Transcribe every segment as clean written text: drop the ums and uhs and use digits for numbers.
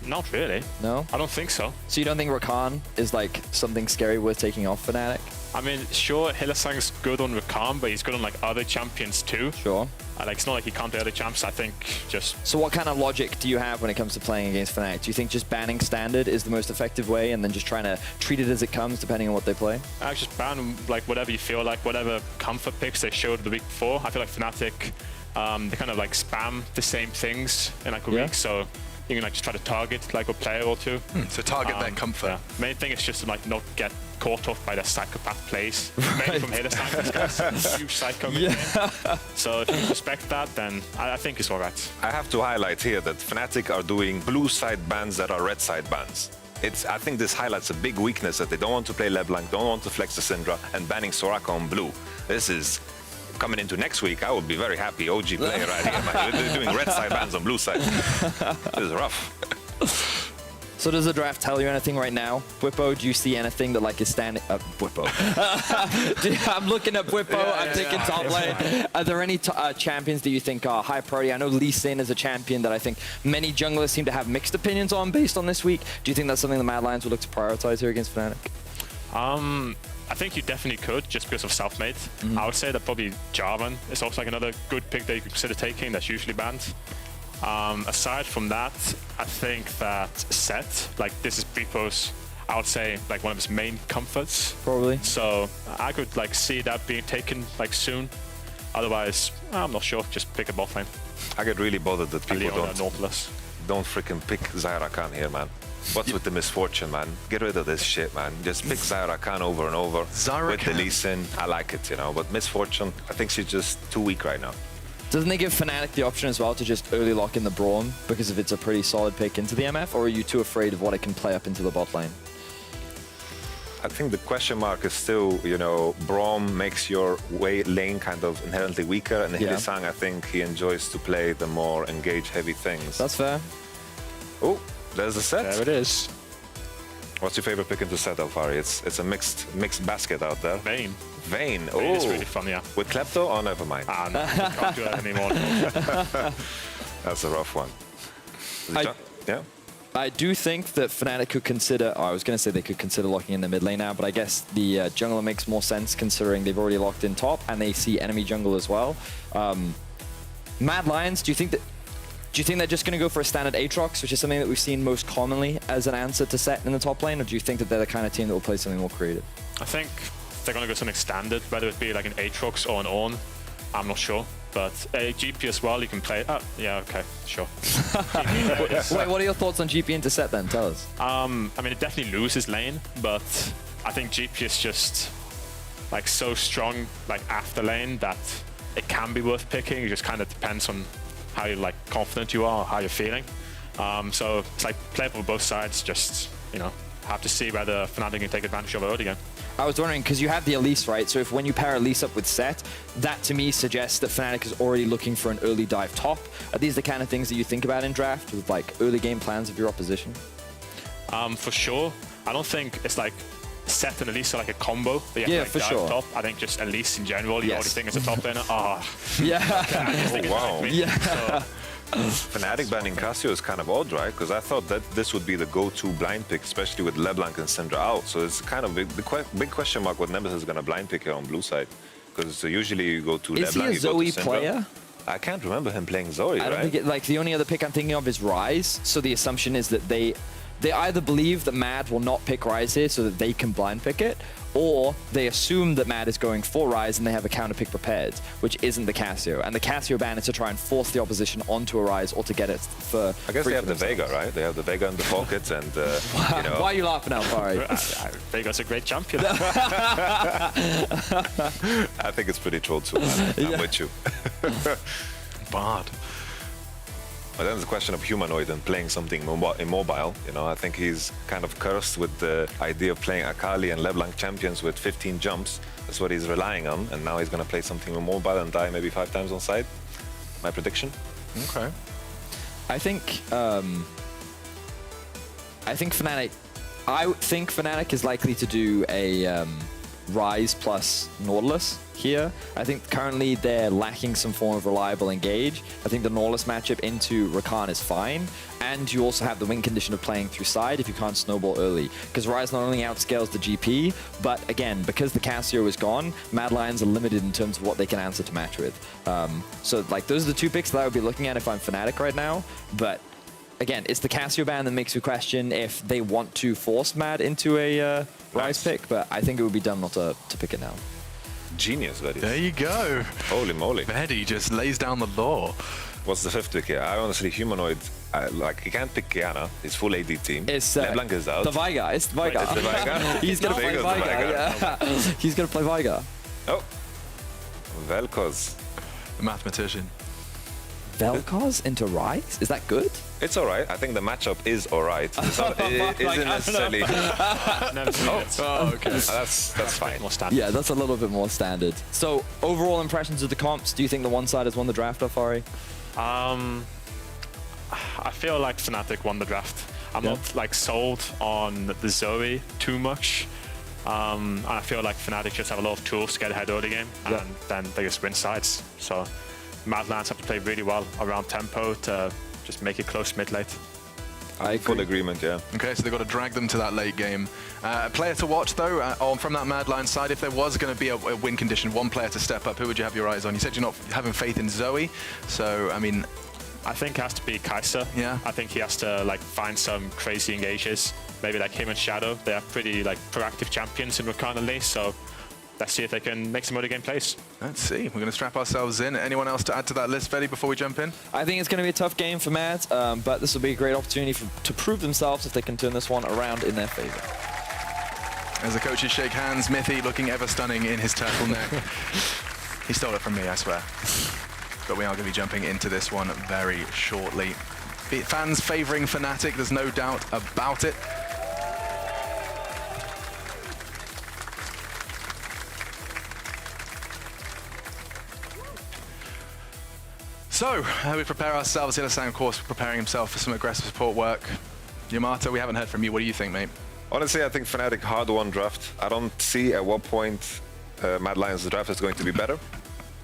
Not really. No? I don't think so. So you don't think Rakan is like something scary worth taking off Fnatic? I mean, sure, Hylissang's good on Rakan, but he's good on like other champions too. Sure. Like, it's not like he can't play other champs. I think just... So what kind of logic do you have when it comes to playing against Fnatic? Do you think just banning standard is the most effective way and then just trying to treat it as it comes depending on what they play? I just ban like whatever you feel like, whatever comfort picks they showed the week before. I feel like Fnatic, they kind of like spam the same things in like a week, so you can like just try to target like a player or two. So target their comfort. Yeah. Main thing is just to like not get caught off by the psychopath plays. Mainly from Hylissang, this guy's a huge psycho. So if you respect that, then I think it's alright. I have to highlight here that Fnatic are doing blue side bans that are red side bans. I think this highlights a big weakness that they don't want to play LeBlanc, don't want to flex the Syndra, and banning Soraka on blue. This is coming into next week. I would be very happy. OG player right here, man. They're doing red side bans on blue side. This is rough. So does the draft tell you anything right now? Bwipo, do you see anything that like is standing... Bwipo. I'm looking at Bwipo, I'm thinking top lane. Are there any champions that you think are high priority? I know Lee Sin is a champion that I think many junglers seem to have mixed opinions on based on this week. Do you think that's something the Mad Lions will look to prioritize here against Fnatic? I think you definitely could, just because of self-made. I would say that probably Jarvan is also like another good pick that you could consider taking that's usually banned. Aside from that, I think that Set, like this is Bwipo's, I would say like one of his main comforts. Probably. So I could like see that being taken like soon. Otherwise, I'm not sure. Just pick a bot lane. I get really bothered that people don't freaking pick Zyra Khan here, man. What's with the misfortune, man? Get rid of this shit, man. Just pick Zyra Khan over and over. With the Lee Sin, I like it, you know. But misfortune, I think she's just too weak right now. Doesn't it give Fnatic the option as well to just early lock in the Braum because if it's a pretty solid pick into the MF, or are you too afraid of what it can play up into the bot lane? I think the question mark is still, you know, Braum makes your lane kind of inherently weaker, and Hylissang, I think he enjoys to play the more engage-heavy things. That's fair. Oh, there's the Set. There it is. What's your favorite pick into Set, Alfari? It's a mixed basket out there. Vayne. Vayne. Oh, it's really fun, yeah. With Klepto? Oh, never mind. No, can't do that anymore. That's a rough one. Yeah. I do think that Fnatic could consider, I was going to say they could consider locking in the mid lane now, but I guess the jungler makes more sense considering they've already locked in top and they see enemy jungle as well. Mad Lions, do you think they're just going to go for a standard Aatrox, which is something that we've seen most commonly as an answer to Set in the top lane, or do you think that they're the kind of team that will play something more creative? I think they're going to go something standard, whether it be like an Aatrox or an Ornn. I'm not sure. But GP as well, you can play. Oh, yeah, okay, sure. Wait, what are your thoughts on GP into Set then? Tell us. I mean, it definitely loses lane, but I think GP is just like so strong, like after lane, that it can be worth picking. It just kind of depends on how like confident you are, how you're feeling. So it's like playable for both sides. Just, you know, have to see whether Fnatic can take advantage of it early game. I was wondering, because you have the Elise, right? So if when you pair Elise up with Set, that to me suggests that Fnatic is already looking for an early dive top. Are these the kind of things that you think about in draft with like early game plans of your opposition? For sure. I don't think it's like Set and Elise are like a combo that you have to like dive top. I think just Elise in general, you already think it's a top laner. Yeah. Oh, wow. Yeah. So, Fnatic banning Cassio is kind of odd, right? Because I thought that this would be the go-to blind pick, especially with LeBlanc and Syndra out. So it's kind of big question mark what Nemesis is going to blind pick here on blue side. Because usually you go to LeBlanc, Is he a Zoe player? I can't remember him playing Zoe, I don't think it, like the only other pick I'm thinking of is Ryze. So the assumption is that they either believe that Mad will not pick Ryze here so that they can blind pick it, or they assume that Mad is going for Ryze and they have a counter pick prepared, which isn't the Cassio. And the Cassio ban is to try and force the opposition onto a Ryze or to get it for I guess they have the Vega, right? They have the Vega in the pockets and, you know. Why are you laughing, Alfari? Vega's a great champion. I think it's pretty troll too, man. I'm with you. Bad. But then it's a question of humanoid and playing something immobile. You know, I think he's kind of cursed with the idea of playing Akali and LeBlanc champions with 15 jumps. That's what he's relying on, and now he's going to play something immobile and die maybe 5 times on side. My prediction. Okay. I think Fnatic is likely to do a Ryze plus Nautilus here. I think currently they're lacking some form of reliable engage. I think the Nautilus matchup into Rakan is fine. And you also have the win condition of playing through side if you can't snowball early. Because Ryze not only outscales the GP, but again, because the Cassio is gone, Mad Lions are limited in terms of what they can answer to match with. So like those are the two picks that I would be looking at if I'm Fnatic right now. But again, it's the Cassio ban that makes you question if they want to force Mad into a Ryze pick, but I think it would be dumb not to pick it now. Genius, Veddy. There you go. Holy moly. Veddy just lays down the law. What's the fifth pick here? I honestly, Humanoid, like, he can't pick Kiana. His full AD team. It's LeBlanc is out. the Veigar. It's the Veigar. It's the Veigar. He's going to play Vegas, Veigar. the Yeah. He's going to play Veigar. Oh. Vel'Koz. The mathematician. Vel'Koz into Ryze? Is that good? It's all right. I think the matchup is all right. It's not, it isn't necessarily... Never seen it. Oh, okay. That's fine. More standard. Yeah, that's a little bit more standard. So, overall impressions of the comps, do you think the one side has won the draft, Afari? I feel like Fnatic won the draft. I'm not like sold on the Zoe too much. And I feel like Fnatic just have a lot of tools to get ahead early game, and then they just win sides. So Mad Lions have to play really well around tempo to just make it close mid-late. I Full agreement, yeah. Okay, so they've got to drag them to that late game. A player to watch, though, from that Mad Lions side, if there was going to be a win condition, one player to step up, who would you have your eyes on? You said you're not having faith in Zoe, so, I mean... I think it has to be Kai'Sa. Yeah. I think he has to like find some crazy engages. Maybe like him and Shadow. They are pretty like proactive champions in Rakan and LEC, so let's see if they can make some early game plays. Let's see. We're going to strap ourselves in. Anyone else to add to that list, Veddy, before we jump in? I think it's going to be a tough game for Mad, but this will be a great opportunity to prove themselves if they can turn this one around in their favor. As the coaches shake hands, Mithy looking ever stunning in his turtleneck. He stole it from me, I swear. But we are going to be jumping into this one very shortly. Fans favouring Fnatic, there's no doubt about it. So, we prepare ourselves. Illisan, of course, preparing himself for some aggressive support work. Yamato, we haven't heard from you. What do you think, mate? Honestly, I think Fnatic hard-won draft. I don't see at what point Mad Lions' draft is going to be better.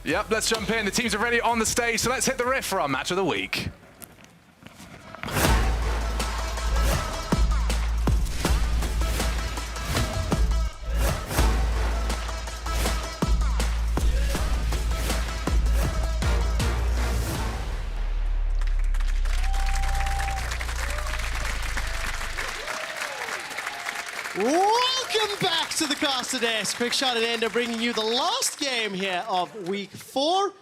Yep, let's jump in. The teams are ready on the stage, so let's hit the riff for our match of the week. Welcome back to the Caster Desk. Quick shot and Ender bringing you the last game here of week 4.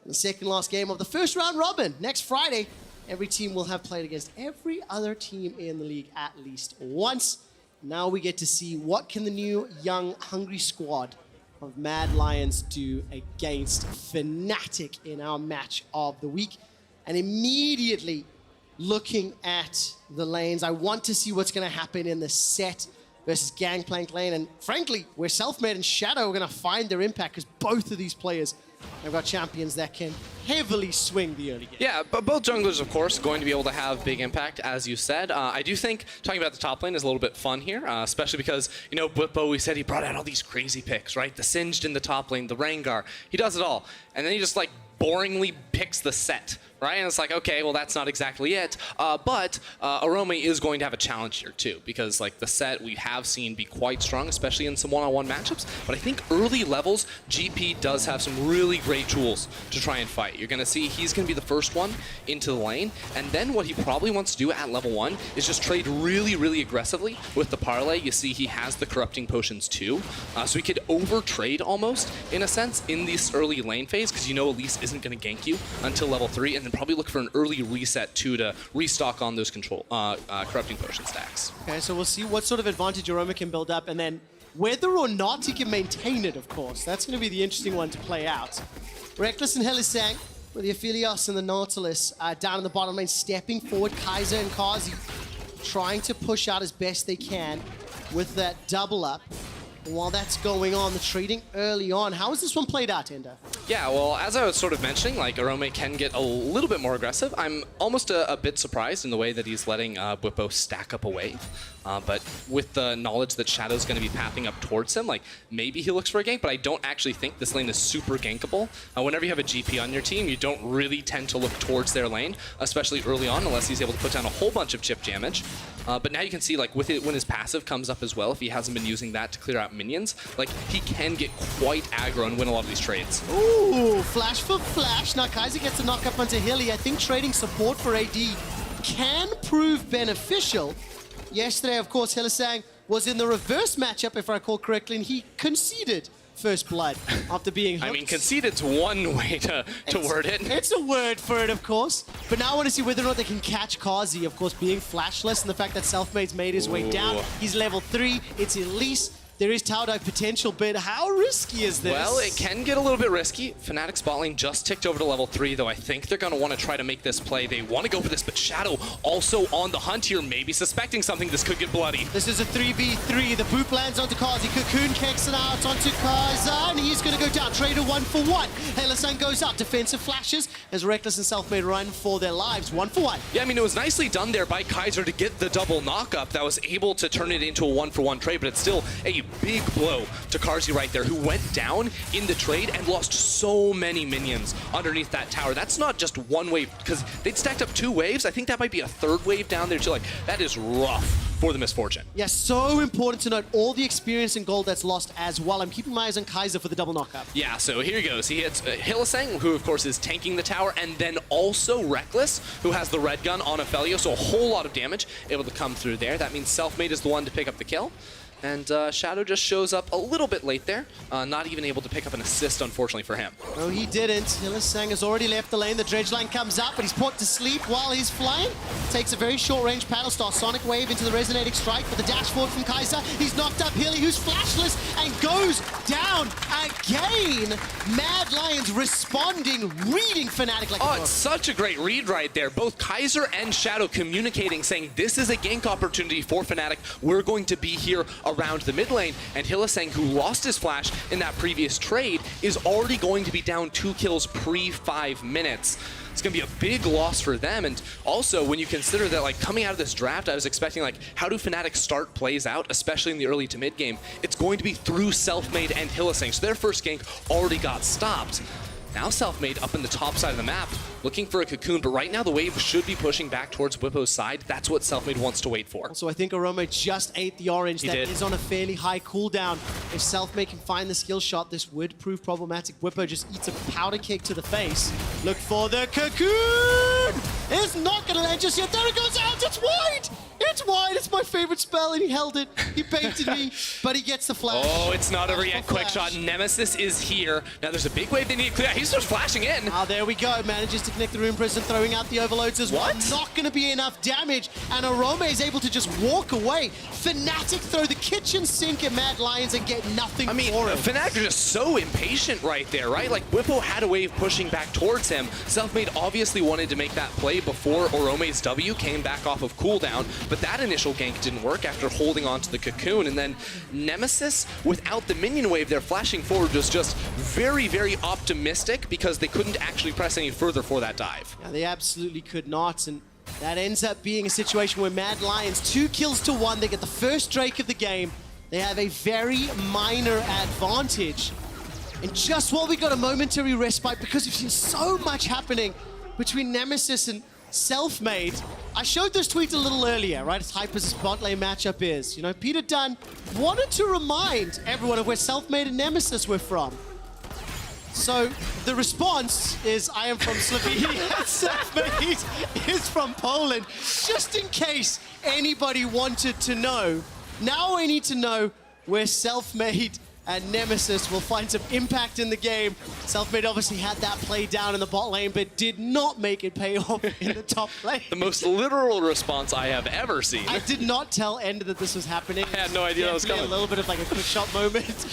The second last game of the first round robin. Next Friday, every team will have played against every other team in the league at least once. Now we get to see what can the new, young, hungry squad of Mad Lions do against Fnatic in our match of the week. And immediately looking at the lanes, I want to see what's going to happen in the set versus Gangplank lane. And frankly, where Selfmade and Shadow are going to find their impact, because both of these players have got champions that can heavily swing the early game. Yeah, but both junglers, of course, going to be able to have big impact, as you said. I do think talking about the top lane is a little bit fun here, especially because, you know, Bo, we said he brought out all these crazy picks, right? The Singed in the top lane, the Rengar. He does it all. And then he just, like, boringly picks the set, right? And it's like, okay, well, that's not exactly it. But Arome is going to have a challenge here, too, because, like, the set we have seen be quite strong, especially in some one-on-one matchups. But I think early levels, GP does have some really great tools to try and fight. You're going to see he's going to be the first one into the lane. And then what he probably wants to do at level 1 is just trade really, really aggressively with the parlay. You see he has the corrupting potions, too. So he could over-trade almost, in a sense, in this early lane phase, because you know Elise isn't going to gank you until level 3, and then probably look for an early reset too to restock on those corrupting potion stacks. Okay, so we'll see what sort of advantage Aroma can build up, and then whether or not he can maintain it, of course. That's going to be the interesting one to play out. Reckless and Helisang with the Aphelios and the Nautilus down in the bottom lane, stepping forward. Kai'Sa and Kazi trying to push out as best they can with that double up. And while that's going on, the trading early on. How is this one played out, Ender? Yeah, well, as I was sort of mentioning, like, Arome can get a little bit more aggressive. I'm almost a bit surprised in the way that he's letting Bwipo stack up a wave. But with the knowledge that Shadow's going to be pathing up towards him, like, maybe he looks for a gank, but I don't actually think this lane is super gankable. Whenever you have a GP on your team, you don't really tend to look towards their lane, especially early on, unless he's able to put down a whole bunch of chip damage. But now you can see, like, with it, when his passive comes up as well, if he hasn't been using that to clear out minions, like, he can get quite aggro and win a lot of these trades. Ooh, flash for flash. Now Kaiser gets a knock up onto Hilly. I think trading support for AD can prove beneficial. Yesterday, of course, Hillisang was in the reverse matchup, if I recall correctly, and he conceded first blood after being hooked. I mean, conceded's one way to word it. It's a word for it, of course. But now I want to see whether or not they can catch Kazi, of course, being flashless, and the fact that Selfmade's made his way down. He's level 3. It's Elise. There is tower dive potential, but how risky is this? Well, it can get a little bit risky. Fnatic's bot lane just ticked over to level 3, though I think they're going to want to try to make this play. They want to go for this, but Shadow also on the hunt here, maybe suspecting something. This could get bloody. This is a 3v3. The boop lands onto Kazi. Cocoon kicks it out onto Kaiser, and he's going to go down. Trader 1-for-1. Helasan goes up. Defensive flashes as Reckless and Selfmade run for their lives. 1-for-1. Yeah, I mean, it was nicely done there by Kaiser to get the double knock-up that was able to turn it into a 1-for-1 trade, but it's still a big blow to Karzi right there, who went down in the trade and lost so many minions underneath that tower. That's not just one wave, because they'd stacked up 2 waves. I think that might be a 3rd wave down there too. Like, that is rough for the Misfortune. Yeah, so important to note all the experience and gold that's lost as well. I'm keeping my eyes on Kaiser for the double knockup. Yeah, so here he goes. He hits Hillisang, who of course is tanking the tower, and then also Reckless, who has the red gun on Ophelio, so a whole lot of damage able to come through there. That means Selfmade is the one to pick up the kill. And Shadow just shows up a little bit late there, not even able to pick up an assist, unfortunately, for him. No, he didn't. Hillisang has already left the lane. The dredge line comes up, but he's put to sleep while he's flying. Takes a very short-range paddle star, Sonic Wave into the resonating strike, but the dash forward from Kaiser. He's knocked up Hilly, who's flashless, and goes down again. Mad Lions responding, reading Fnatic like a Oh, book. it's such a great read right there. Both Kaiser and Shadow communicating, saying this is a gank opportunity for Fnatic. We're going to be here around the mid lane, and Hillisang, who lost his flash in that previous trade, is already going to be down 2 kills pre-5 minutes. It's going to be a big loss for them. And also, when you consider that, like, coming out of this draft, I was expecting, like, how do Fnatic start plays out, especially in the early to mid game? It's going to be through Selfmade and Hillisang, so their first gank already got stopped. Now Selfmade up in the top side of the map, looking for a Cocoon, but right now the wave should be pushing back towards Bwipo's side. That's what Selfmade wants to wait for. So I think Arome just ate the orange. He That did. is on a fairly high cooldown. If Selfmade can find the skill shot, this would prove problematic. Bwipo just eats a powder kick to the face. Look for the Cocoon! It's not going to land just yet. There it goes out. It's wide! It's wide. It's my favorite spell, and he held it. He baited me, but he gets the flash. Oh, it's not over Flash yet. for Quick flash. shot. Nemesis is here. Now there's a big wave they need to clear. He's just flashing in. Ah, there we go. Manages to connect the Rune Prison, throwing out the overloads as well. What? Not going to be enough damage, and Arome is able to just walk away. Fnatic throw the kitchen sink at Mad Lions and get nothing I mean, for it. Fnatic are just so impatient right there, right? Like, Bwipo had a wave pushing back towards him. Selfmade obviously wanted to make that play before Orome's W came back off of cooldown, but that initial gank didn't work after holding on to the Cocoon. And then Nemesis, without the minion wave, they're flashing forward, was just very, very optimistic because they couldn't actually press any further for that dive. Yeah, they absolutely could not, and that ends up being a situation where Mad Lions, 2 kills to 1, they get the first Drake of the game. They have a very minor advantage. And just while we got a momentary respite, because we've seen so much happening between Nemesis and Selfmade, I showed those tweets a little earlier, right? As hype as this bot lane matchup is. You know, Peter Dunn wanted to remind everyone of where Selfmade and Nemesis were from. So the response is, I am from Slovenia, Selfmade is from Poland, just in case anybody wanted to know. Now I need to know where Selfmade and Nemesis will find some impact in the game. Selfmade obviously had that play down in the bot lane, but did not make it pay off in the top lane. The most literal response I have ever seen. I did not tell Ender that this was happening. I had no idea that was Definitely coming. A little bit of like a quick shot moment.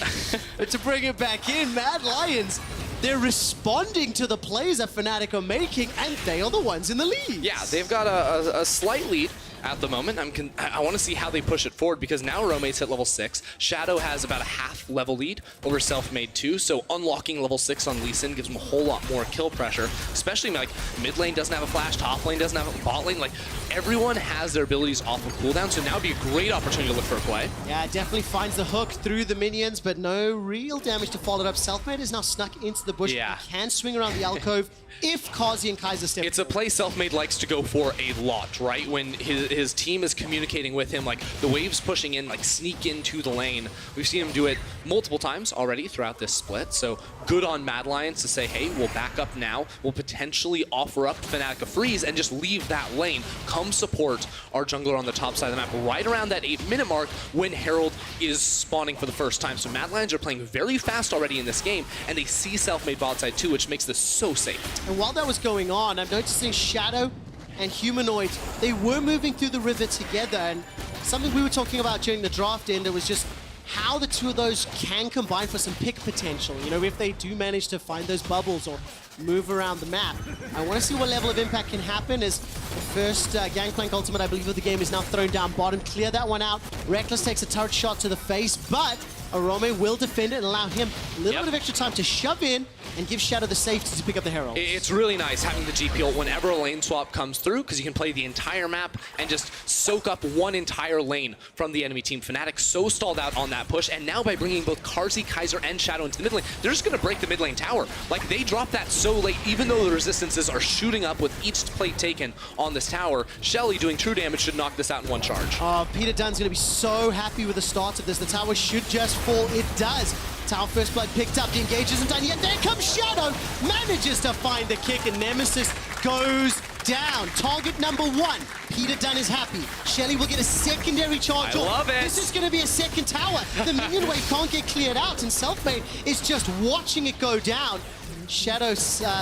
But to bring it back in, Mad Lions, they're responding to the plays that Fnatic are making, and they are the ones in the lead. Yeah, they've got a slight lead. at the moment. I want to see how they push it forward because now Rome's hit level 6. Shadow has about a half level lead over Selfmade 2, so unlocking level 6 on Lee Sin gives him a whole lot more kill pressure, especially like mid lane doesn't have a flash, top lane doesn't have a bot lane. Like everyone has their abilities off of cooldown, so now would be a great opportunity to look for a play. Yeah, definitely finds the hook through the minions, but no real damage to follow it up. Selfmade is now snuck into the bush. Yeah. He can swing around the alcove if Kazi and Kaiser step. It's a play Selfmade likes to go for a lot, right? When his team is communicating with him, like the waves pushing in, like sneak into the lane. We've seen him do it multiple times already throughout this split, so good on Mad Lions to say, hey, we'll back up now. We'll potentially offer up Fnatic a freeze and just leave that lane. Come support our jungler on the top side of the map right around that 8-minute mark when Herald is spawning for the first time. So Mad Lions are playing very fast already in this game, and they see Selfmade bot side too, which makes this so safe. And while that was going on, I'm noticing Shadow and Humanoid, they were moving through the river together, and something we were talking about during the draft end, it was just how the two of those can combine for some pick potential. You know, if they do manage to find those bubbles or move around the map. I want to see what level of impact can happen as the first Gangplank ultimate, I believe, of the game is now thrown down bottom. Clear that one out. Reckless takes a turret shot to the face, but Arome will defend it and allow him a little bit of extra time to shove in and give Shadow the safety to pick up the Herald. It's really nice having the GP ult whenever a lane swap comes through, because you can play the entire map and just soak up one entire lane from the enemy team. Fnatic so stalled out on that push, and now by bringing both Carzzy, Kaiser, and Shadow into the mid lane, they're just going to break the mid lane tower. Like, they dropped that so late, even though the resistances are shooting up with each plate taken on this tower. Shelly doing true damage should knock this out in one charge. Peter Dunn's going to be so happy with the start of this. The tower should just fall. It does. Tower first blood picked up. The engage isn't done yet. There comes Shadow. Manages to find the kick, and Nemesis goes down. Target number 1. Peter Dunn is happy. Shelly will get a secondary charge. I love it. This is going to be a second tower. The minion wave can't get cleared out, and Selfmade is just watching it go down. Shadow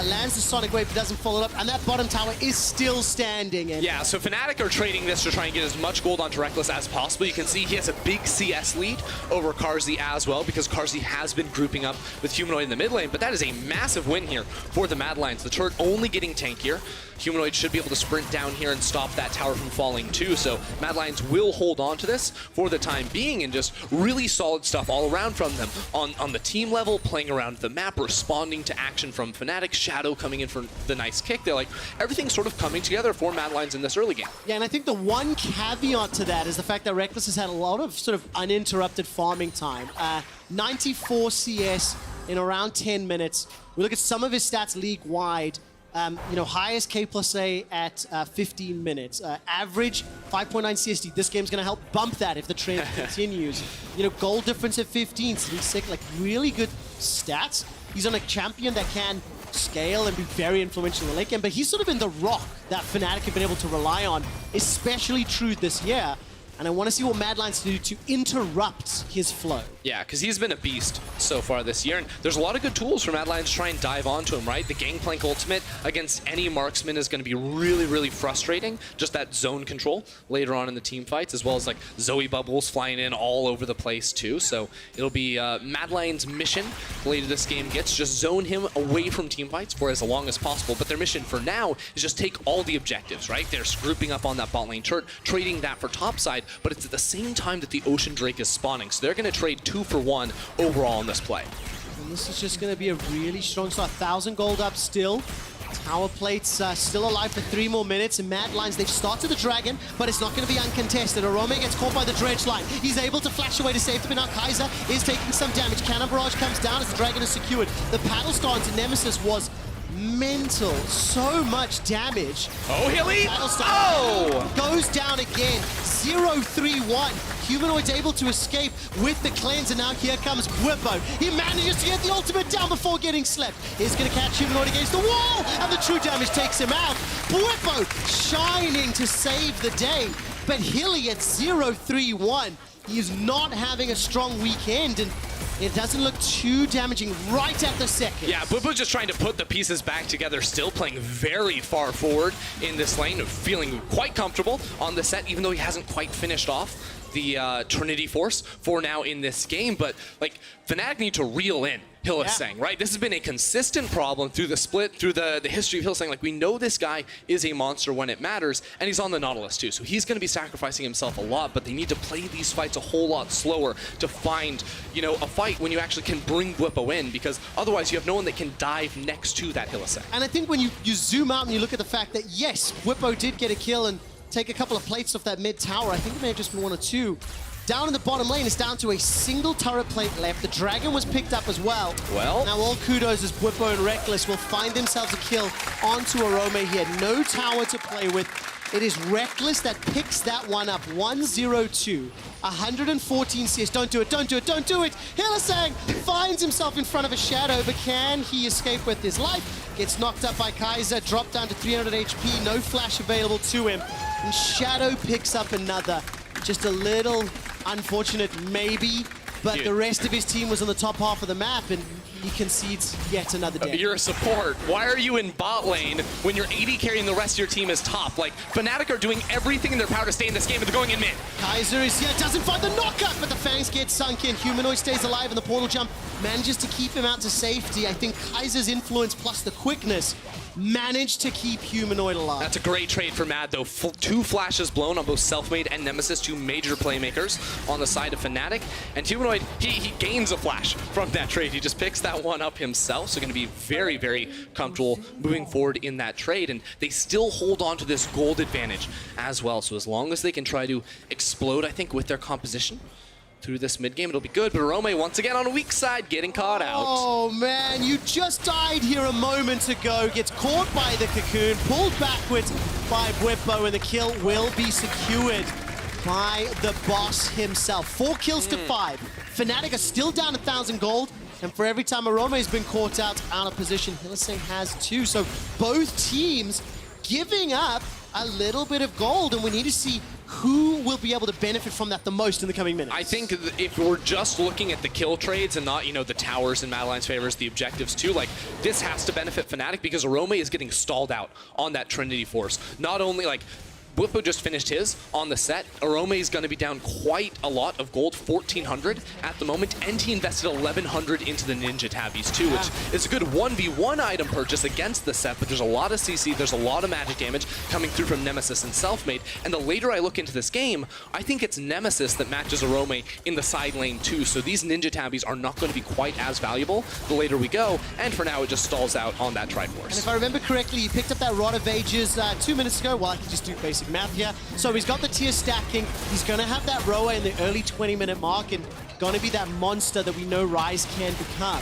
lands the Sonic Wave, doesn't follow it up, and that bottom tower is still standing. And yeah, so Fnatic are trading this to try and get as much gold onto Reckless as possible. You can see he has a big CS lead over Carzzy as well, because Carzzy has been grouping up with Humanoid in the mid lane, but that is a massive win here for the Mad Lions. The turret only getting tankier. Humanoid should be able to sprint down here and stop that tower from falling too, so Mad Lions will hold on to this for the time being, and just really solid stuff all around from them. On the team level, playing around the map, responding to action from Fnatic, Shadow coming in for the nice kick. They're like, everything's sort of coming together for Mad Lions in this early game. yeah, and I think the one caveat to that is the fact that Reckless has had a lot of sort of uninterrupted farming time. 94 CS in around 10 minutes. We look at some of his stats league-wide. You know, highest K plus A at 15 minutes. Average 5.9 CSD. This game's going to help bump that if the trend continues. You know, goal difference at 15. So he's sick, like really good stats. He's on a champion that can scale and be very influential in the late game, but he's sort of in the rock that Fnatic have been able to rely on, especially true this year. And I want to see what Mad Lions do to interrupt his flow. Yeah, because he's been a beast so far this year, and there's a lot of good tools for Mad Lions to try and dive onto him, right? The Gangplank ultimate against any marksman is going to be really, really frustrating. Just that zone control later on in the team fights, as well as like Zoe bubbles flying in all over the place too. So it'll be Mad Lions' mission later this game gets, just zone him away from team fights for as long as possible. But their mission for now is just take all the objectives, right? They're grouping up on that bot lane turret, trading that for topside, but it's at the same time that the Ocean Drake is spawning. So they're going to trade 2 for 1 overall in this play. And this is just going to be a really strong start. 1,000 gold up still. Tower plates still alive for 3 more minutes, and Mad Lions, they've started the dragon, but it's not going to be uncontested. Arome gets caught by the dredge line. He's able to flash away to safety, but now Kaiser is taking some damage. Cannon Barrage comes down as the dragon is secured. The paddle star into Nemesis was mental. So much damage. Oh, Hilly! Oh! Goes down again. 0-3-1. Humanoid's able to escape with the cleanse, and now here comes Bwipo. He manages to get the ultimate down before getting slept. He's going to catch Humanoid against the wall, and the true damage takes him out. Bwipo shining to save the day, but Hilly at 0-3-1. He is not having a strong weekend, and it doesn't look too damaging right at the second. Yeah, Bwipo's just trying to put the pieces back together, still playing very far forward in this lane, feeling quite comfortable on the set, even though he hasn't quite finished off the Trinity Force for now in this game. But like, Fnatic need to reel in Hylissang, right? This has been a consistent problem through the split, through the history of Hylissang. Like, we know this guy is a monster when it matters, and he's on the Nautilus too, so he's going to be sacrificing himself a lot, but they need to play these fights a whole lot slower to find, you know, a fight when you actually can bring Bwipo in, because otherwise you have no one that can dive next to that Hylissang. And I think when you zoom out and you look at the fact that, yes, Bwipo did get a kill and take a couple of plates off that mid tower. I think it may have just been 1 or 2. Down in the bottom lane, it's down to a single turret plate left. The Dragon was picked up as well. Well, now all kudos as Bwipo and Reckless will find themselves a kill onto Arome. He had no tower to play with. It is Reckless that picks that one up. 1-0-2. 114 CS. Don't do it, don't do it, don't do it! Hylissang finds himself in front of a Shadow, but can he escape with his life? Gets knocked up by Kaiser, dropped down to 300 HP, no flash available to him. And Shadow picks up another. Just a little unfortunate, maybe, but the rest of his team was on the top half of the map, and he concedes yet another day. You're a support. Why are you in bot lane when you're AD carrying the rest of your team is top? Like, Fnatic are doing everything in their power to stay in this game, but they're going in mid. Kaiser is here, doesn't find the knockup, but the Fangs get sunk in. Humanoid stays alive, and the portal jump manages to keep him out to safety. I think Kaiser's influence plus the quickness managed to keep Humanoid alive. That's a great trade for Mad, though. 2 flashes blown on both Selfmade and Nemesis, 2 major playmakers on the side of Fnatic. And Humanoid, he gains a flash from that trade. He just picks that one up himself, so going to be very, very comfortable moving forward in that trade. And they still hold on to this gold advantage as well. So as long as they can try to explode, I think, with their composition through this mid game, it'll be good. But Arome, once again, on a weak side, getting caught out. Oh, man, you just died here a moment ago. Gets caught by the Cocoon, pulled backwards by Bwipo, and the kill will be secured by the boss himself. 4 kills to 5. Fnatic are still down 1,000 gold, and for every time Arome's been caught out of position, Hylissang has 2. So both teams giving up a little bit of gold, and we need to see who will be able to benefit from that the most in the coming minutes. I think if we're just looking at the kill trades and not, you know, the towers in Madeline's favors, the objectives too, like, this has to benefit Fnatic because Arome is getting stalled out on that Trinity Force. Not only, like, Bwipo just finished his on the set. Arome is going to be down quite a lot of gold, 1,400 at the moment, and he invested 1,100 into the Ninja Tabbies too, which is a good 1v1 item purchase against the set, but there's a lot of CC, there's a lot of magic damage coming through from Nemesis and Selfmade, and the later I look into this game, I think it's Nemesis that matches Arome in the side lane too, so these Ninja Tabbies are not going to be quite as valuable the later we go, and for now it just stalls out on that Triforce. And if I remember correctly, he picked up that Rod of Ages 2 minutes ago. Well, I can just do basic math here. So he's got the tier stacking. He's going to have that Roa in the early 20-minute mark and going to be that monster that we know Ryze can become.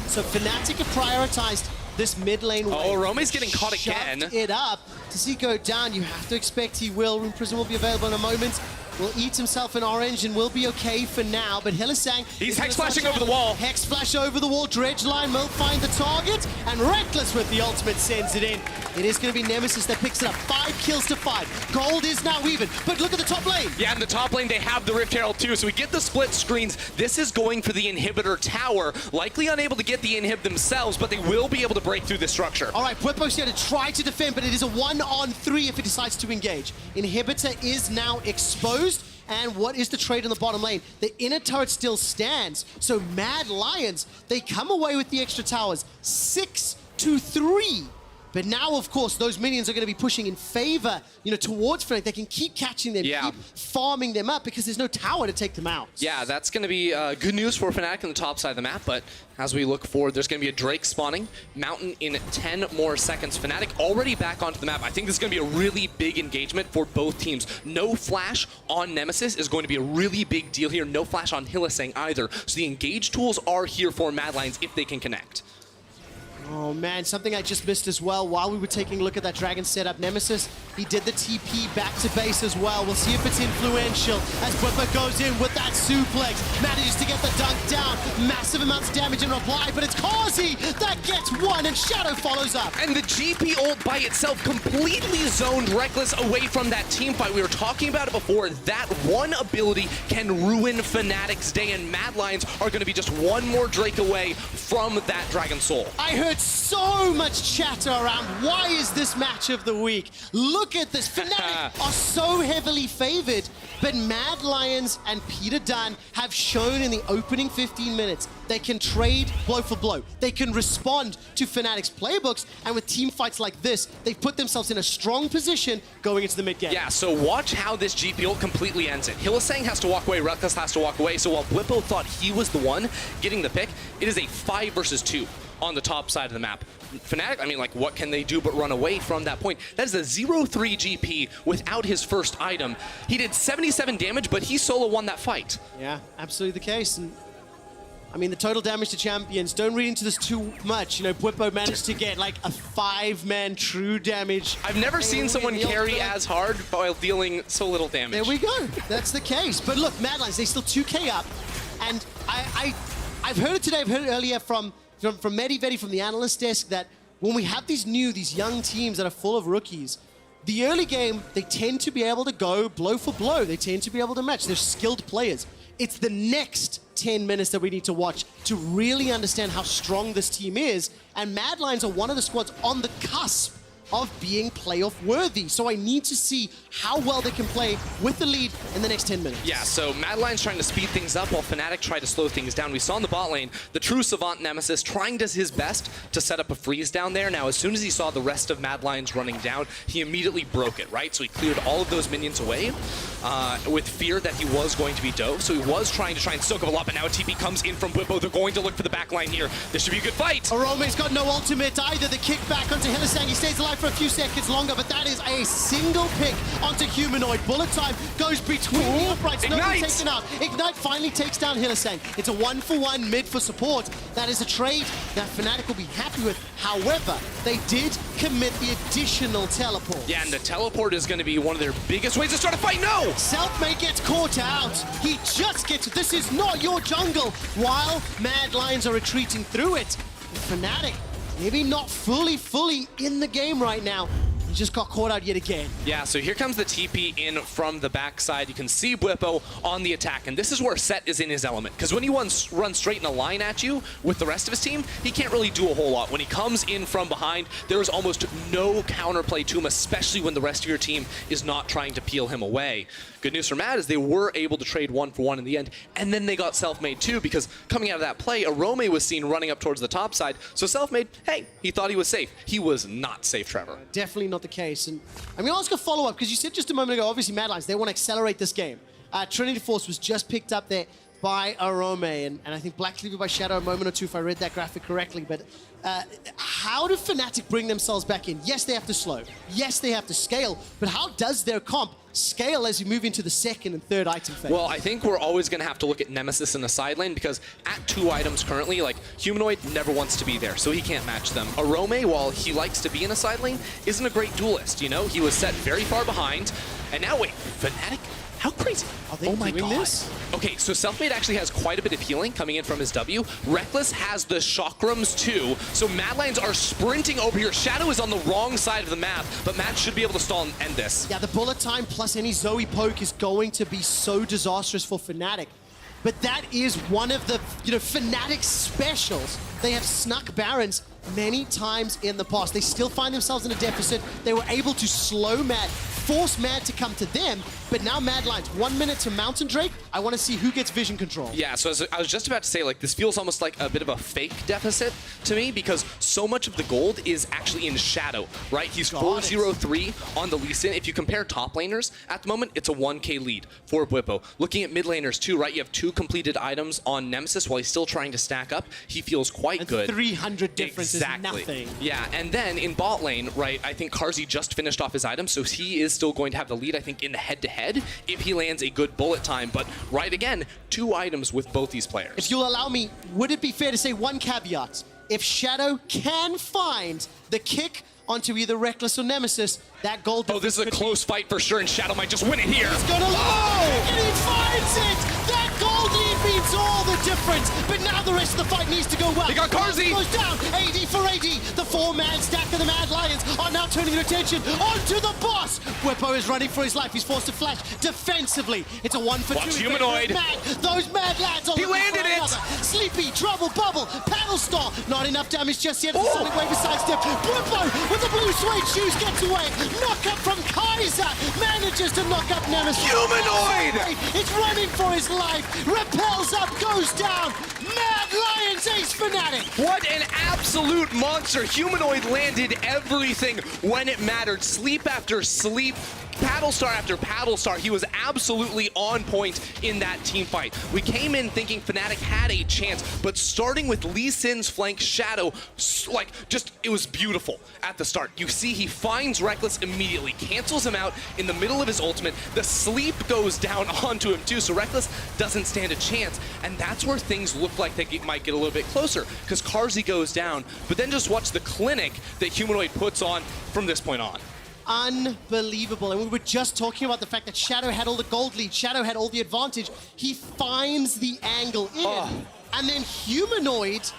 So Fnatic have prioritized this mid lane wave. Oh, Arome's getting caught again. Shoved it up. To see go down, you have to expect he will. Rune Prison will be available in a moment. Will eat himself an orange and will be okay for now, but Hylissang... He's Hex Flashing over the wall. Hex Flash over the wall, Dredge Line will find the target, and Reckless with the ultimate sends it in. It is going to be Nemesis that picks it up. 5 kills to 5. Gold is now even, but look at the top lane. Yeah, in the top lane, they have the Rift Herald too, so we get the split screens. This is going for the Inhibitor Tower. Likely unable to get the Inhib themselves, but they will be able to break through this structure. All right, Bwipo's here to try to defend, but it is a 1-on-3 if he decides to engage. Inhibitor is now exposed. And what is the trade in the bottom lane? The inner turret still stands. So Mad Lions, they come away with the extra towers. 6-3. But now, of course, those minions are going to be pushing in favor, you know, towards Fnatic. They can keep catching them, keep farming them up because there's no tower to take them out. Yeah, that's going to be good news for Fnatic on the top side of the map, but as we look forward, there's going to be a Drake spawning. Mountain in 10 more seconds. Fnatic already back onto the map. I think this is going to be a really big engagement for both teams. No flash on Nemesis is going to be a really big deal here. No flash on Hylissang either. So the engage tools are here for Mad Lions if they can connect. Oh man, something I just missed as well while we were taking a look at that Dragon setup. Nemesis, he did the TP back to base as well. We'll see if it's influential as Bwipo goes in with that suplex. Manages to get the dunk down. Massive amounts of damage in reply, but it's Causey that gets one and Shadow follows up. And the GP ult by itself completely zoned Reckless away from that team fight. We were talking about it before. That one ability can ruin Fnatic's day, and Mad Lions are going to be just one more Drake away from that Dragon Soul. I heard so much chatter around why is this match of the week. Look at this. Fnatic are so heavily favored, but Mad Lions and Peter Dunn have shown in the opening 15 minutes they can trade blow for blow. They can respond to Fnatic's playbooks, and with team fights like this, they've put themselves in a strong position going into the mid-game. Yeah, so watch how this GP ult completely ends it. Hylissang has to walk away, Reckless has to walk away, so while Bwipo thought he was the one getting the pick, it is a 5 versus 2 on the top side of the map. Fnatic, I mean, like, what can they do but run away from that point? That is a 0-3 GP without his first item. He did 77 damage, but he solo won that fight. Yeah, absolutely the case. And I mean, the total damage to champions, don't read into this too much. You know, Bwipo managed to get like a 5-man true damage. I've never seen someone carry as hard while dealing so little damage. There we go. That's the case. But look, Mad Lions, they still 2k up. And I've heard it today, I've heard it earlier from Medi from the analyst desk that when we have these young teams that are full of rookies, the early game, they tend to be able to go blow for blow. They tend to be able to match. They're skilled players. It's the next 10 minutes that we need to watch to really understand how strong this team is. And Mad Lions are one of the squads on the cusp of being playoff worthy. So I need to see how well they can play with the lead in the next 10 minutes. Yeah, so Mad Lions trying to speed things up while Fnatic tried to slow things down. We saw in the bot lane, the true Savant Nemesis trying his best to set up a freeze down there. Now, as soon as he saw the rest of Mad Lions running down, he immediately broke it, right? So he cleared all of those minions away with fear that he was going to be dove. So he was trying and soak up a lot, but now a TP comes in from Bwipo. They're going to look for the back line here. This should be a good fight. Arome's got no ultimate either. The kickback onto Hylissang. He stays alive for a few seconds longer, but that is a single pick onto Humanoid. Bullet time goes between the uprights. Nobody taken out. Ignite finally takes down Hylissang. It's a 1-for-1 mid for support. That is a trade that Fnatic will be happy with. However, they did commit the additional teleport. Yeah, and the teleport is going to be one of their biggest ways to start a fight. No! Selfmade gets caught out. He just gets, this is not your jungle, while Mad Lions are retreating through it. Fnatic, maybe not fully in the game right now. He just got caught out yet again. Yeah, so here comes the TP in from the backside. You can see Bwipo on the attack, and this is where Set is in his element. Because when he runs straight in a line at you with the rest of his team, he can't really do a whole lot. When he comes in from behind, there is almost no counterplay to him, especially when the rest of your team is not trying to peel him away. Good news for Mad is they were able to trade 1-for-1 in the end, and then they got Selfmade too, because coming out of that play, Arome was seen running up towards the top side. So Selfmade, hey, he thought he was safe. He was not safe, Trevor. Definitely not the case. And I'm going to ask a follow-up, because you said just a moment ago, obviously Mad Lions, they want to accelerate this game. Trinity Force was just picked up there by Arome, and I think Black Cleaver by Shadow a moment or two, if I read that graphic correctly. But how do Fnatic bring themselves back in? Yes, they have to slow. Yes, they have to scale. But how does their comp scale as you move into the second and third item phase? Well, I think we're always going to have to look at Nemesis in the side lane, because at 2 items currently, like, Humanoid never wants to be there, so he can't match them. Arome, while he likes to be in a side lane, isn't a great duelist, you know? He was set very far behind, and now wait, Fnatic? How crazy? Are they oh my doing god. This? Okay, so Selfmade actually has quite a bit of healing coming in from his W. Reckless has the chakrams too, so Mad Lions are sprinting over here. Shadow is on the wrong side of the map, but Mad should be able to stall and end this. Yeah, the bullet time plus any Zoe poke is going to be so disastrous for Fnatic. But that is one of the, Fnatic specials. They have snuck Barons many times in the past. They still find themselves in a deficit. They were able to slow Mad, force Mad to come to them, but now Mad Lions, 1 minute to Mountain Drake. I want to see who gets vision control. Yeah, so as I was just about to say, like, this feels almost like a bit of a fake deficit to me, because so much of the gold is actually in Shadow, right? He's 4-0-3 on the Lee Sin. If you compare top laners, at the moment, it's a 1k lead for Bwipo. Looking at mid laners too, right? You have 2 completed items on Nemesis while he's still trying to stack up. He feels quite good. 300 difference exactly. is nothing. Yeah, and then in bot lane, right, I think Carzzy just finished off his item, so he is still going to have the lead, I think, in the head-to-head if he lands a good bullet time. But right again, 2 items with both these players. If you'll allow me, would it be fair to say one caveat? If Shadow can find the kick onto either Reckless or Nemesis, that gold... Oh, this is a close fight for sure, and Shadow might just win it here. He's gonna... Oh! And he finds it! That gold Goldie means all the difference, but now the rest of the fight needs to go well. They got Carzzy. Goes down, AD for AD. The four-man stack of the Mad Lions are now turning their attention onto the boss. Whippo is running for his life. He's forced to flash defensively. It's a 1 for 2. Watch Humanoid. Those Mad Lads are He looking for landed it. another. Sleepy, Trouble, Bubble, Paddle Star. Not enough damage just yet. Sonic Wave sidestep. Whippo with the blue suede shoes gets away. Knock up from Kaiser. Manages to knock up Nemesis. Humanoid. It's running for his life. Repels up, goes down. Mad Lions ace Fnatic. What an absolute monster. Humanoid landed everything when it mattered. Sleep after sleep. Paddle Star after Paddle Star, he was absolutely on point in that team fight. We came in thinking Fnatic had a chance, but starting with Lee Sin's flank Shadow, it was beautiful at the start. You see he finds Reckless immediately, cancels him out in the middle of his ultimate. The sleep goes down onto him too, so Reckless doesn't stand a chance, and that's where things look like they might get a little bit closer, because Carzzy goes down, but then just watch the clinic that Humanoid puts on from this point on. Unbelievable. And we were just talking about the fact that Shadow had all the gold lead. Shadow had all the advantage. He finds the angle in. And then Humanoid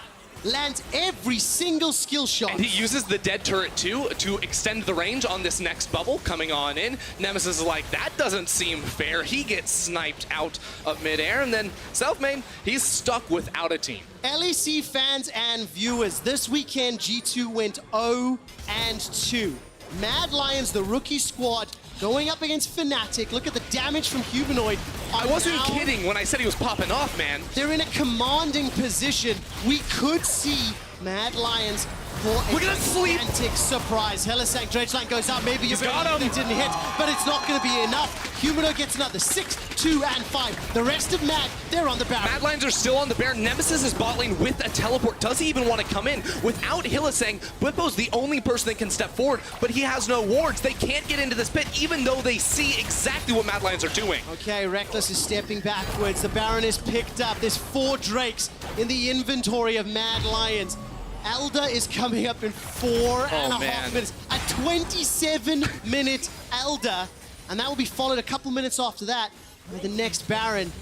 lands every single skill shot. And he uses the dead turret too to extend the range on this next bubble coming on in. Nemesis is like, that doesn't seem fair. He gets sniped out of midair, and then Selfmade, he's stuck without a team. LEC fans and viewers, this weekend G2 went 0-2. Mad Lions, the rookie squad, going up against Fnatic. Look at the damage from Humanoid. I wasn't kidding when I said he was popping off, man. They're in a commanding position. We could see Mad Lions for a Look at that sleep. gigantic surprise. Hellisang, Dredgeline goes out. Maybe He's got him. It didn't hit, but it's not going to be enough. Humanoid gets another 6, 2, and 5. The rest of Mad, they're on the Baron. Mad Lions are still on the Baron. Nemesis is bot lane with a teleport. Does he even want to come in? Without Hillisang, Blippo's the only person that can step forward, but he has no wards. They can't get into this pit, even though they see exactly what Mad Lions are doing. Okay, Reckless is stepping backwards. The Baron is picked up. There's 4 Drakes in the inventory of Mad Lions. Elder is coming up in 4.5 minutes. A 27-minute Elder, and that will be followed a couple minutes after that by the next Baron.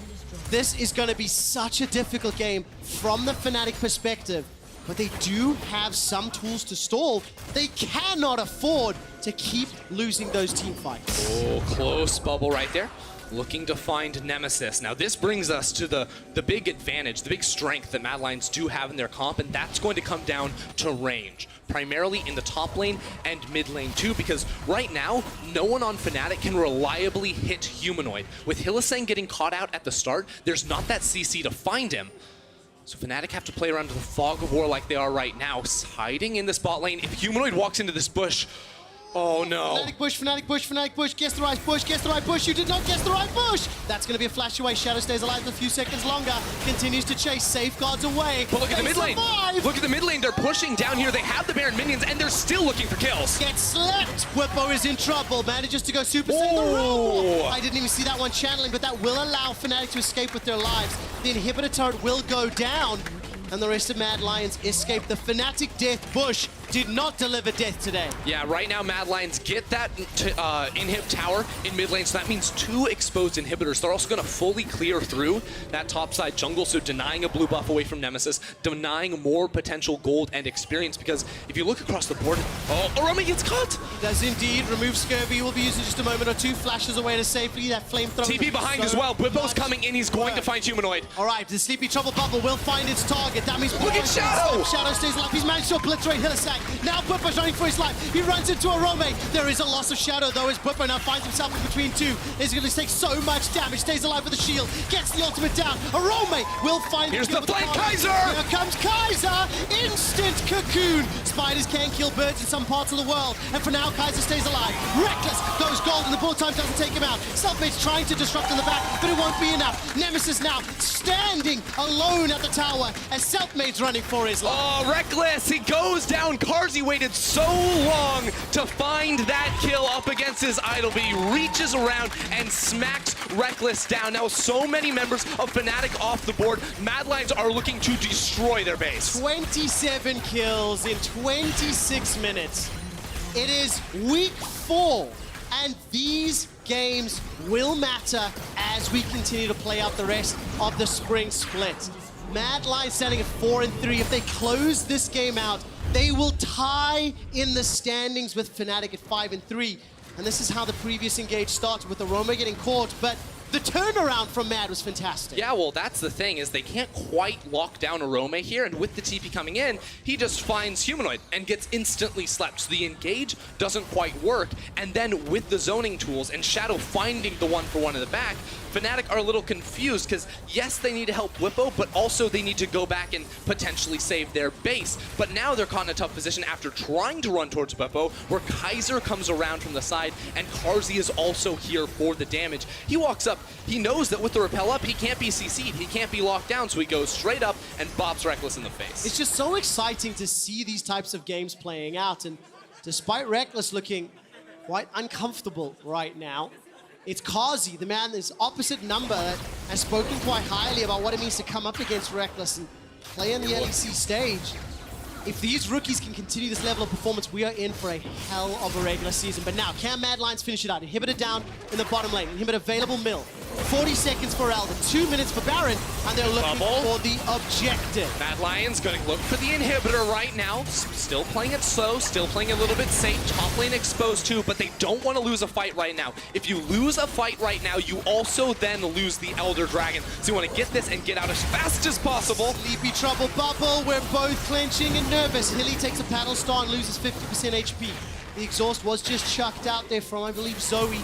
This is going to be such a difficult game from the Fnatic perspective, but they do have some tools to stall. They cannot afford to keep losing those team fights. Oh, close bubble right there. Looking to find Nemesis. Now this brings us to the big advantage, the big strength that Mad Lions do have in their comp, and that's going to come down to range. Primarily in the top lane and mid lane too, because right now, no one on Fnatic can reliably hit Humanoid. With Hillisang getting caught out at the start, there's not that CC to find him. So Fnatic have to play around to the fog of war like they are right now, hiding in this bot lane. If Humanoid walks into this bush, oh no. Fnatic bush, Fnatic bush, Fnatic bush. Guess the right bush, guess the right bush. You did not guess the right bush. That's going to be a flash away. Shadow stays alive for a few seconds longer. Continues to chase. Safeguards away. But look at the mid lane. Survive. Look at the mid lane. They're pushing down here. They have the Baron minions, and they're still looking for kills. Gets slept. Whippo is in trouble. Manages to go super safe. Oh. I didn't even see that one channeling, but that will allow Fnatic to escape with their lives. The inhibitor turret will go down, and the rest of Mad Lions escape. The Fnatic death bush did not deliver death today. Yeah, right now Mad Lions get that inhib tower in mid lane, so that means 2 exposed inhibitors. They're also going to fully clear through that topside jungle, so denying a blue buff away from Nemesis, denying more potential gold and experience, because if you look across the board, Aroma gets caught! He does indeed remove Scurvy. Will be used in just a moment or two. Flashes away to safely. That flamethrower. TP behind as well. Whippo's coming in. He's going to find Humanoid. All right, the Sleepy Trouble Bubble will find its target. That means Look at Shadow! Shadow stays alive. He's managed to obliterate Hillisang. Now Whippo's running for his life. He runs into Arome. There is a loss of Shadow though, as Whippo now finds himself in between 2. He's going to take so much damage. Stays alive with the shield. Gets the ultimate down. Arome will find. Here's the flank, Kaiser! Here comes Kaiser. Instant cocoon. Spiders can kill birds in some parts of the world, and for now Kaiser stays alive. Reckless goes gold, and the bullet time doesn't take him out. Selfmade's trying to disrupt in the back, but it won't be enough. Nemesis now standing alone at the tower as Selfmade's running for his life. Oh, Reckless, he goes down. Carzzy waited so long to find that kill up against his idol, but he reaches around and smacks Reckless down. Now so many members of Fnatic off the board. Mad Lions are looking to destroy their base. 27 kills in 26 minutes. It is week 4 And these games will matter as we continue to play out the rest of the spring split. Mad Lions standing at 4-3. If they close this game out, they will tie in the standings with Fnatic at 5-3. And this is how the previous engage started, with Aroma getting caught, but the turnaround from Mad was fantastic. Yeah, well, that's the thing, is they can't quite lock down Arome here, and with the TP coming in, he just finds Humanoid and gets instantly slept. So the engage doesn't quite work, and then with the zoning tools and Shadow finding the 1-for-1 in the back, Fnatic are a little confused, because yes, they need to help Whippo, but also they need to go back and potentially save their base. But now they're caught in a tough position after trying to run towards Whippo, where Kaiser comes around from the side, and Carzzy is also here for the damage. He walks up, he knows that with the repel up, he can't be CC'd, he can't be locked down, so he goes straight up and bops Reckless in the face. It's just so exciting to see these types of games playing out, and despite Reckless looking quite uncomfortable right now, it's Carzzy, the man that's opposite number, that has spoken quite highly about what it means to come up against Reckless and play on the LEC stage. If these rookies can continue this level of performance, we are in for a hell of a regular season. But now, can Mad Lions finish it out? Inhibitor down in the bottom lane. Inhibitor available mill. 40 seconds for Elder, 2 minutes for Baron, and they're looking for the objective. Mad Lions going to look for the inhibitor right now. Still playing it slow, still playing a little bit safe. Top lane exposed too, but they don't want to lose a fight right now. If you lose a fight right now, you also then lose the Elder Dragon. So you want to get this and get out as fast as possible. Sleepy Trouble Bubble, we're both clenching and nervous. Hilly takes a paddle star and loses 50% HP. The exhaust was just chucked out there from, I believe, Zoe.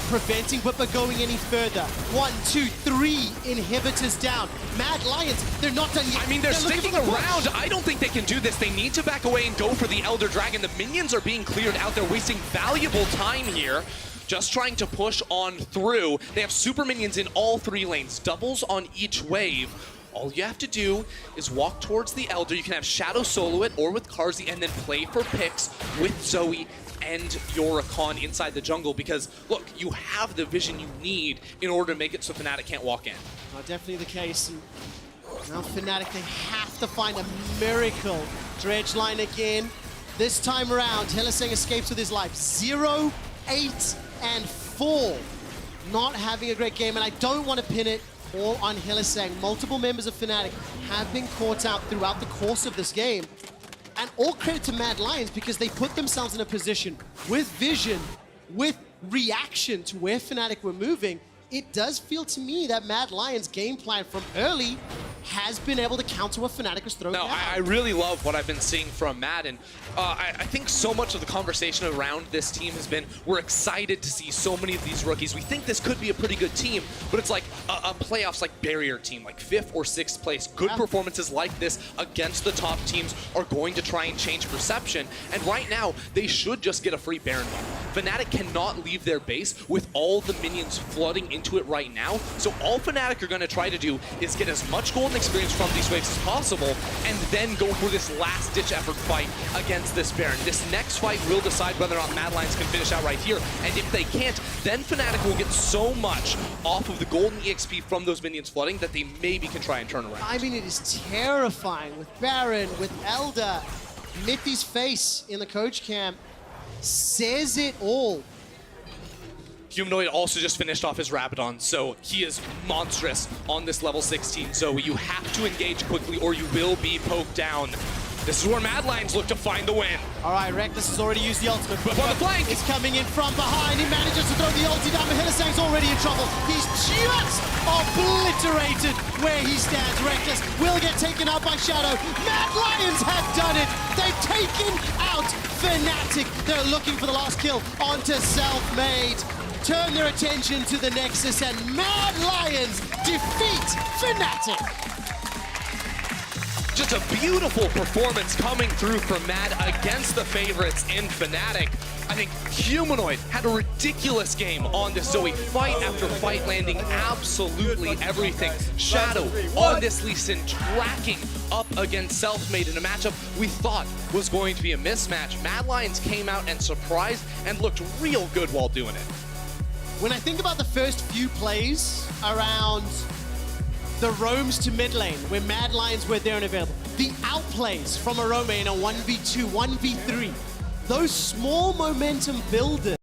Preventing Whipper going any further. 1, 2, 3 inhibitors down. Mad Lions, they're not done yet. I mean, they're sticking around. I don't think they can do this. They need to back away and go for the Elder Dragon. The minions are being cleared out. They're wasting valuable time here, just trying to push on through. They have super minions in all 3 lanes, doubles on each wave. All you have to do is walk towards the Elder. You can have Shadow solo it or with Carzzy, and then play for picks with Zoe and your Rakan inside the jungle, because look, you have the vision you need in order to make it so Fnatic can't walk in. Definitely the case. And now Fnatic, they have to find a miracle. Dredge line again. This time around, Hylissang escapes with his life. 0, 8, and 4. Not having a great game, and I don't want to pin it all on Hylissang. Multiple members of Fnatic have been caught out throughout the course of this game. And all credit to Mad Lions, because they put themselves in a position with vision, with reaction to where Fnatic were moving. It does feel to me that Mad Lions' game plan from early has been able to counter what Fnatic was throwing down. I really love what I've been seeing from Mad, and I think so much of the conversation around this team has been, we're excited to see so many of these rookies. We think this could be a pretty good team, but it's like a playoffs like barrier team, like 5th or 6th place. Good performances like this against the top teams are going to try and change perception, and right now, they should just get a free Baron buff. Fnatic cannot leave their base with all the minions flooding into it right now, so all Fnatic are going to try to do is get as much golden experience from these waves as possible, and then go for this last-ditch effort fight against this Baron. This next fight will decide whether or not Mad Lions can finish out right here, and if they can't, then Fnatic will get so much off of the golden EXP from those minions flooding that they maybe can try and turn around. I mean, it is terrifying with Baron, with Elder. Mithy's face in the coach camp says it all. Humanoid also just finished off his Rabadon, so he is monstrous on this level 16. So you have to engage quickly or you will be poked down. This is where Mad Lions look to find the win. All right, Reckless has already used the ultimate. But on the flank! It's coming in from behind. He manages to throw the ulti down, but Hylissang's already in trouble. He's just obliterated where he stands. Reckless will get taken out by Shadow. Mad Lions have done it. They've taken out Fnatic. They're looking for the last kill onto Self-Made. Turn their attention to the Nexus, and Mad Lions defeat Fnatic. Just a beautiful performance coming through from Mad against the favorites in Fnatic. I think Humanoid had a ridiculous game on this Zoe. Fight after fight, landing absolutely everything. Shadow on this Lee Sin, tracking up against Self-Made in a matchup we thought was going to be a mismatch. Mad Lions came out and surprised and looked real good while doing it. When I think about the first few plays around the roams to mid lane, where Mad Lions were there and available, the outplays from Arome in a 1v2, 1v3, those small momentum builders